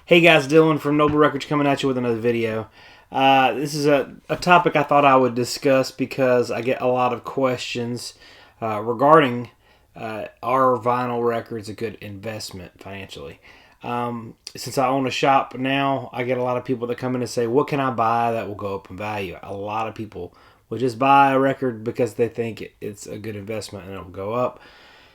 Hey guys, Dylan from Noble Records coming at you with another video. This is a topic I thought I would discuss because I get a lot of questions regarding are vinyl records a good investment financially. Since I own a shop now, I get a lot of people that come in and say, what can I buy that will go up in value? A lot of people will just buy a record because they think it's a good investment and it will go up.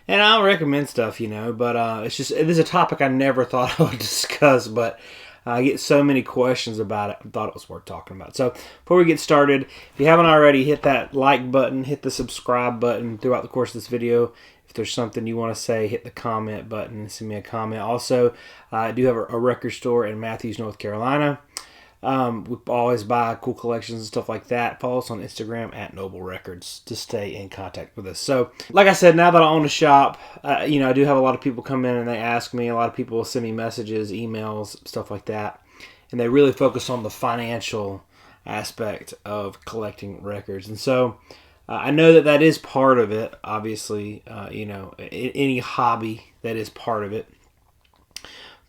And I'll recommend stuff, but this is a topic I never thought I would discuss, but I get so many questions about it, I thought it was worth talking about. So before we get started, if you haven't already, hit that like button, hit the subscribe button throughout the course of this video. If there's something you want to say, hit the comment button and send me a comment. Also, I do have a record store in Matthews, North Carolina. We always buy cool collections and stuff like that. Follow us on Instagram at Noble Records to stay in contact with us. So, like I said, now that I own a shop, I do have a lot of people come in and they ask me. A lot of people will send me messages, emails, stuff like that, and they really focus on the financial aspect of collecting records. And so, I know that is part of it. Obviously, any hobby, that is part of it.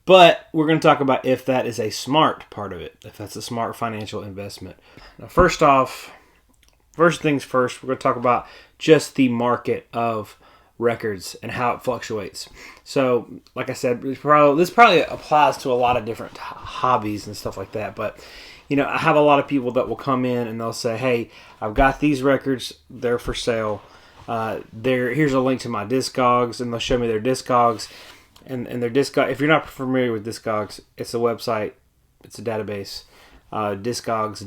But we're going to talk about if that is a smart part of it, if that's a smart financial investment. Now, first things first, we're going to talk about just the market of records and how it fluctuates. So, like I said, this probably applies to a lot of different hobbies and stuff like that. But, I have a lot of people that will come in and they'll say, hey, I've got these records, they're for sale. Here's a link to my Discogs, and they'll show me their Discogs. And their Discogs, if you're not familiar with Discogs, it's a website, it's a database, Discogs,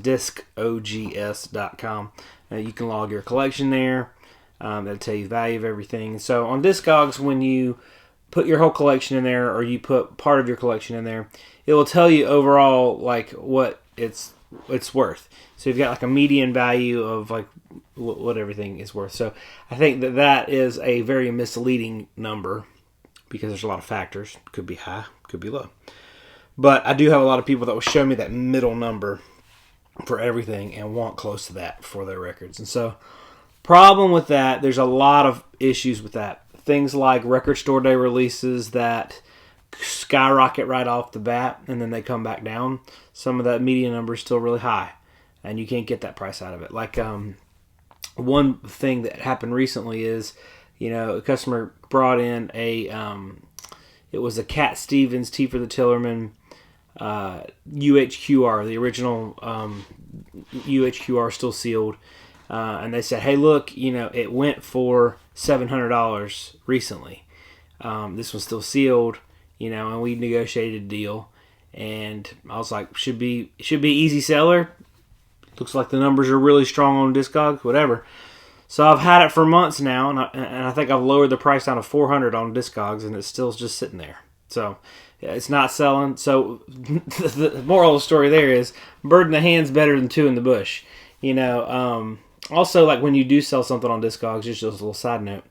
discogs.com. You can log your collection there. That'll tell you the value of everything. So on Discogs, when you put your whole collection in there, or you put part of your collection in there, it will tell you overall like what it's worth. So you've got like a median value of like what everything is worth. So I think that is a very misleading number, because there's a lot of factors. Could be high, could be low. But I do have a lot of people that will show me that middle number for everything and want close to that for their records. And so, problem with that, there's a lot of issues with that. Things like record store day releases that skyrocket right off the bat and then they come back down. Some of that median number is still really high and you can't get that price out of it. Like one thing that happened recently is, a customer brought in it was a Cat Stevens T for the Tillerman UHQR, the original UHQR still sealed. And they said, hey, look, it went for $700 recently. This one's still sealed, and we negotiated a deal. And I was like, should be easy seller. Looks like the numbers are really strong on Discogs, whatever. So I've had it for months now, and I think I've lowered the price down to $400 on Discogs, and it's still just sitting there. So it's not selling. So the moral of the story there is, bird in the hand's better than two in the bush. Also, like when you do sell something on Discogs, just a little side note,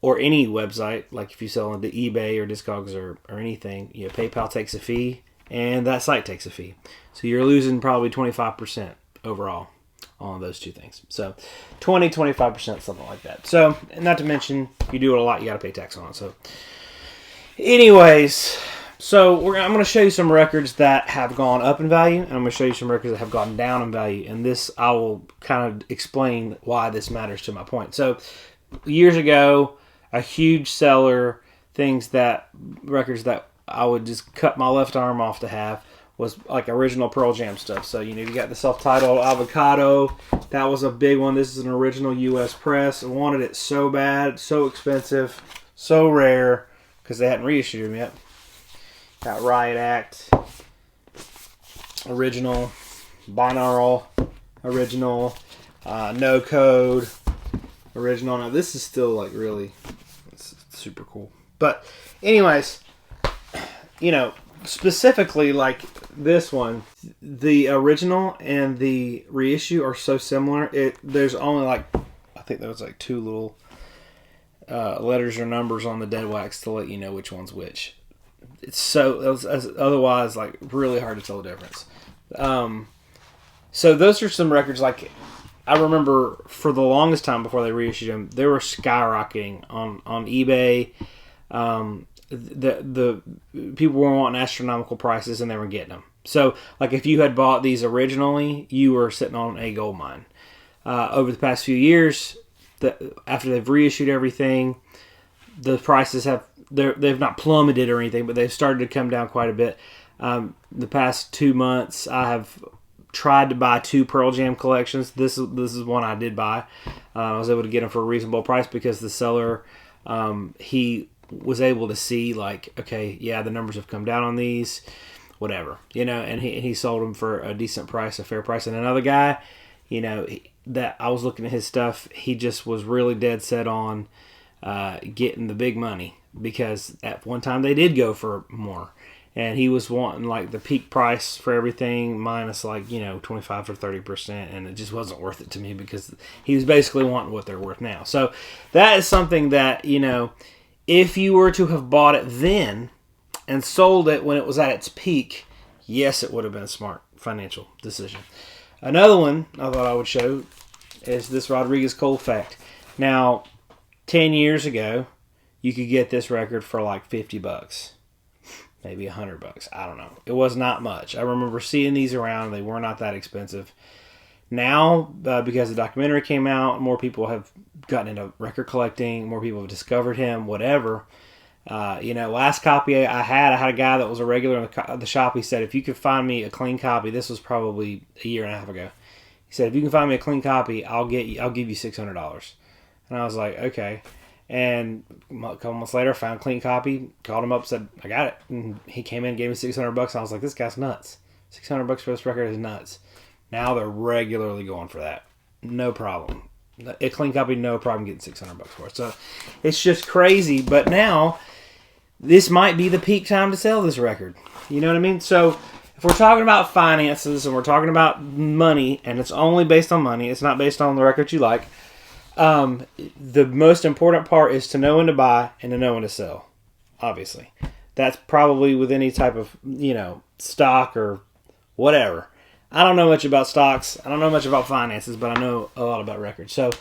or any website, like if you sell on eBay or Discogs or anything, PayPal takes a fee, and that site takes a fee. So you're losing probably 25% overall on those two things. So 25%, something like that. So, not to mention, if you do it a lot, you got to pay tax on it. So anyways, I'm going to show you some records that have gone up in value, and I'm going to show you some records that have gone down in value. And this, I will kind of explain why this matters to my point. So years ago, a huge seller, records that I would just cut my left arm off to have, was like original Pearl Jam stuff. So, you got the self-titled Avocado. That was a big one. This is an original U.S. press. I wanted it so bad, so expensive, so rare, because they hadn't reissued them yet. Got Riot Act, original, binaural, original, no code, original. Now, this is still like really it's super cool. But anyways, specifically like this one, the original and the reissue are so similar. There's only I think there was like two little letters or numbers on the dead wax to let you know which one's which. Otherwise like really hard to tell the difference. So those are some records like I remember for the longest time before they reissued them, they were skyrocketing on eBay. the people were wanting astronomical prices and they were getting them. So, like, if you had bought these originally, you were sitting on a gold mine. Over the past few years, after they've reissued everything, the prices they've not plummeted or anything, but they've started to come down quite a bit. The past 2 months, I have tried to buy 2 Pearl Jam collections. This is one I did buy. I was able to get them for a reasonable price because the seller, he was able to see, like, okay, yeah, the numbers have come down on these, whatever, and he sold them for a decent price, a fair price. And another guy, that I was looking at his stuff, he just was really dead set on getting the big money, because at one time they did go for more, and he was wanting like the peak price for everything minus 25 or 30%, and it just wasn't worth it to me because he was basically wanting what they're worth now. So that is something that, if you were to have bought it then and sold it when it was at its peak, yes, it would have been a smart financial decision. Another one I thought I would show is this Rodriguez Cole fact. Now, 10 years ago, you could get this record for like $50, maybe $100. I don't know. It was not much. I remember seeing these around. They were not that expensive. Now, because the documentary came out, more people have gotten into record collecting. More people have discovered him, whatever. Last copy I had a guy that was a regular in the shop. He said, if you could find me a clean copy, this was probably a year and a half ago. He said, if you can find me a clean copy, I'll give you $600. And I was like, okay. And a couple months later, I found a clean copy, called him up, said, I got it. And he came in and gave me $600. And I was like, this guy's nuts. $600 for this record is nuts. Now they're regularly going for that. No problem. A clean copy, no problem getting $600 for it. So it's just crazy. But now, this might be the peak time to sell this record. You know what I mean? So if we're talking about finances and we're talking about money, and it's only based on money, it's not based on the record you like, the most important part is to know when to buy and to know when to sell. Obviously. That's probably with any type of, stock or whatever. I don't know much about stocks. I don't know much about finances, but I know a lot about records. So,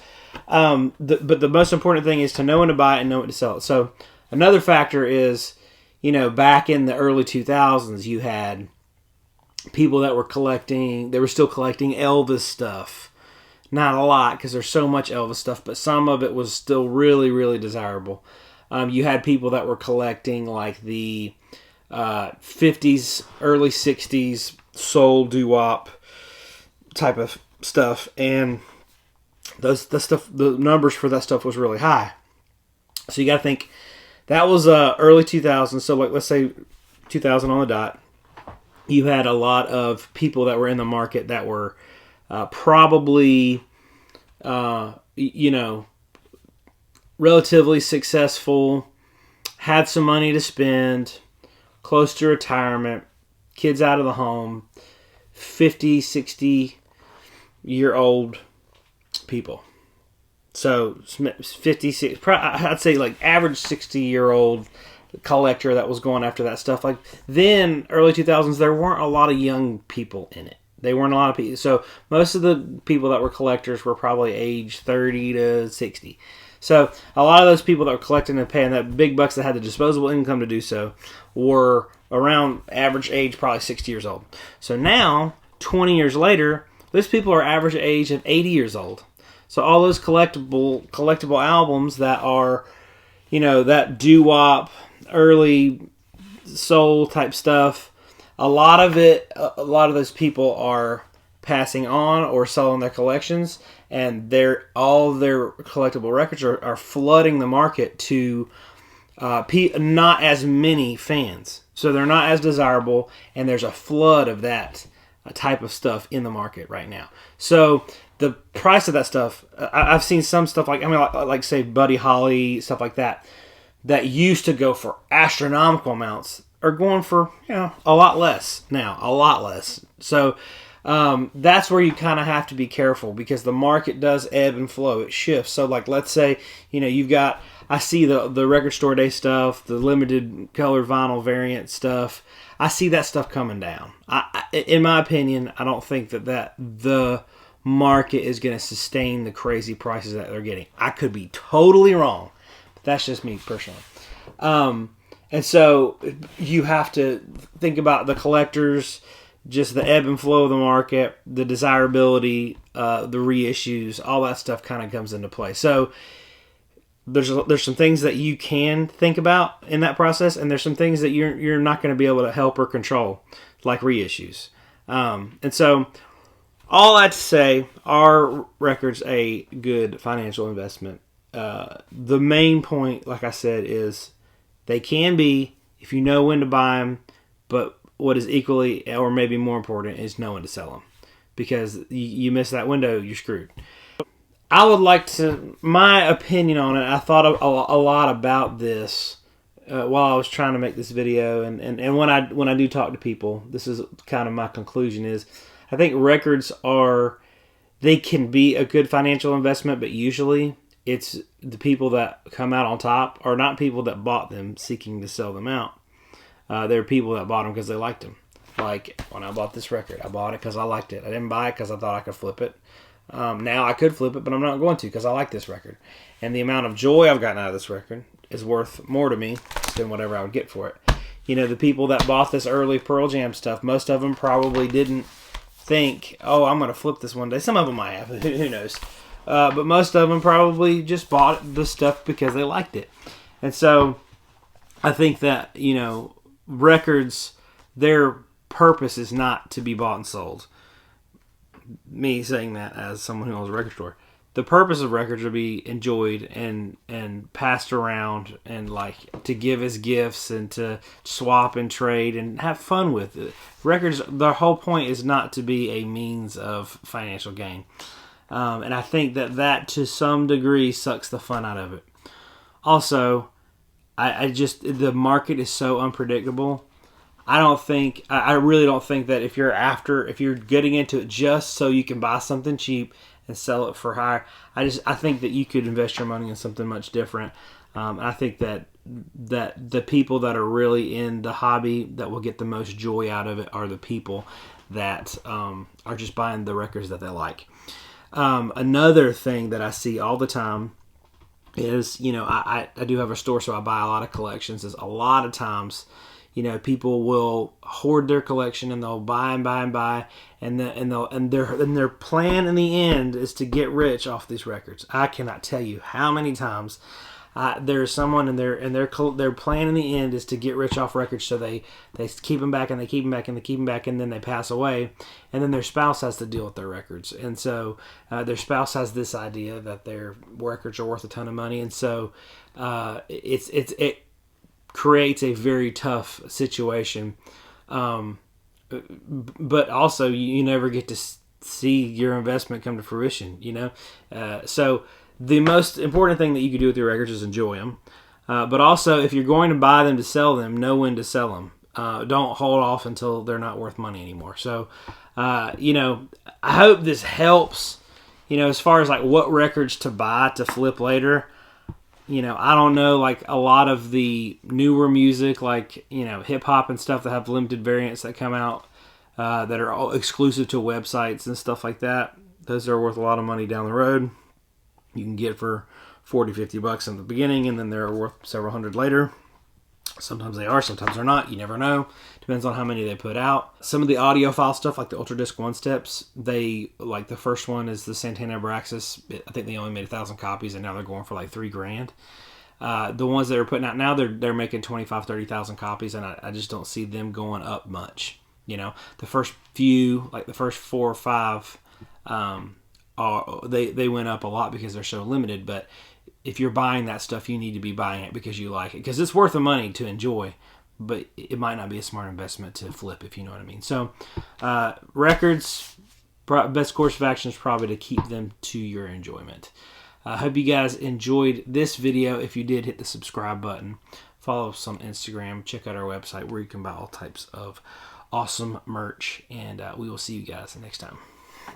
but the most important thing is to know when to buy it and know when to sell it. So, another factor is, back in the early 2000s, you had people that were still collecting Elvis stuff. Not a lot, because there's so much Elvis stuff, but some of it was still really, really desirable. You had people that were collecting like the 50s, early 60s soul doo-wop type of stuff, and the numbers for that stuff was really high. So you got to think that was early 2000s. So like, let's say 2000 on the dot. You had a lot of people that were in the market that were probably relatively successful, had some money to spend, close to retirement, kids out of the home, 50, 60-year-old people. So 56, I'd say like average 60-year-old collector that was going after that stuff. Like then, early 2000s, there weren't a lot of young people in it. They weren't a lot of people. So most of the people that were collectors were probably age 30 to 60. So a lot of those people that were collecting and paying that big bucks that had the disposable income to do so were around average age, probably 60 years old. So now, 20 years later, those people are average age of 80 years old. So all those collectible albums that are, that doo-wop, early soul type stuff, a lot of those people are passing on or selling their collections, and all their collectible records are flooding the market to not as many fans. So they're not as desirable, and there's a flood of that type of stuff in the market right now. So the price of that stuff, I've seen some stuff like say Buddy Holly, stuff like that used to go for astronomical amounts, are going for a lot less now, a lot less. So that's where you kind of have to be careful, because the market does ebb and flow. It shifts. So like, let's say you've got, I see the record store day stuff, the limited color vinyl variant stuff. I see that stuff coming down. In my opinion, I don't think that the market is going to sustain the crazy prices that they're getting. I could be totally wrong, but that's just me personally. And And so you have to think about the collectors, just the ebb and flow of the market, the desirability, the reissues, all that stuff kind of comes into play. So there's some things that you can think about in that process, and there's some things that you're not going to be able to help or control, like reissues. And so all that to say, are records a good financial investment? The main point, like I said, is they can be if you know when to buy them, but what is equally or maybe more important is knowing to sell them, because you miss that window, you're screwed. I would like to, my opinion on it, I thought a lot about this while I was trying to make this video, and when I do talk to people, this is kind of my conclusion is, I think records they can be a good financial investment, but usually it's the people that come out on top are not people that bought them seeking to sell them out. They're people that bought them because they liked them. Like when I bought this record, I bought it because I liked it. I didn't buy it because I thought I could flip it. Now I could flip it, but I'm not going to because I like this record. And the amount of joy I've gotten out of this record is worth more to me than whatever I would get for it. You know, the people that bought this early Pearl Jam stuff, most of them probably didn't think, oh, I'm going to flip this one day. Some of them might have, who knows. But most of them probably just bought the stuff because they liked it. And so I think that, you know, records, their purpose is not to be bought and sold. Me saying that as someone who owns a record store. The purpose of records are to be enjoyed and passed around, and like to give as gifts and to swap and trade and have fun with it. Records, the whole point is not to be a means of financial gain. And I think that to some degree sucks the fun out of it. Also, I just, the market is so unpredictable. I really don't think that if you're getting into it just so you can buy something cheap and sell it for higher, I think that you could invest your money in something much different. I think that the people that are really in the hobby that will get the most joy out of it are the people that are just buying the records that they like. Another thing that I see all the time is, you know, I do have a store, so I buy a lot of collections. Is a lot of times, you know, people will hoard their collection and they'll buy and buy and buy, and their plan in the end is to get rich off these records. I cannot tell you how many times there's someone and their plan in the end is to get rich off records, so they keep them back and they keep them back and they keep them back, and then they pass away, and then their spouse has to deal with their records, and so their spouse has this idea that their records are worth a ton of money, and so it creates a very tough situation, but also you never get to see your investment come to fruition, you know. So the most important thing that you can do with your records is enjoy them, but also if you're going to buy them to sell them, know when to sell them. Don't hold off until they're not worth money anymore. So you know, I hope this helps, you know, as far as like what records to buy to flip later. You know, I don't know, like a lot of the newer music, like, you know, hip hop and stuff that have limited variants that come out that are all exclusive to websites and stuff like that. Those are worth a lot of money down the road. You can get for $40-50 in the beginning, and then they're worth several hundred later. Sometimes they are, sometimes they're not. You never know. Depends on how many they put out. Some of the audiophile stuff, like the Ultra Disc 1-steps, they, like the first one is the Santana Abraxas. I think they only made 1,000 copies, and now they're going for like $3,000. The ones that are putting out now, they're making 25,000-30,000 copies, and I just don't see them going up much. You know, the first few, like the first 4 or 5, they went up a lot because they're so limited. But if you're buying that stuff, you need to be buying it because you like it, because it's worth the money to enjoy, but it might not be a smart investment to flip, if you know what I mean. So records, best course of action is probably to keep them to your enjoyment. I hope you guys enjoyed this video. If you did, hit the subscribe button. Follow us on Instagram. Check out our website where you can buy all types of awesome merch. And we will see you guys next time.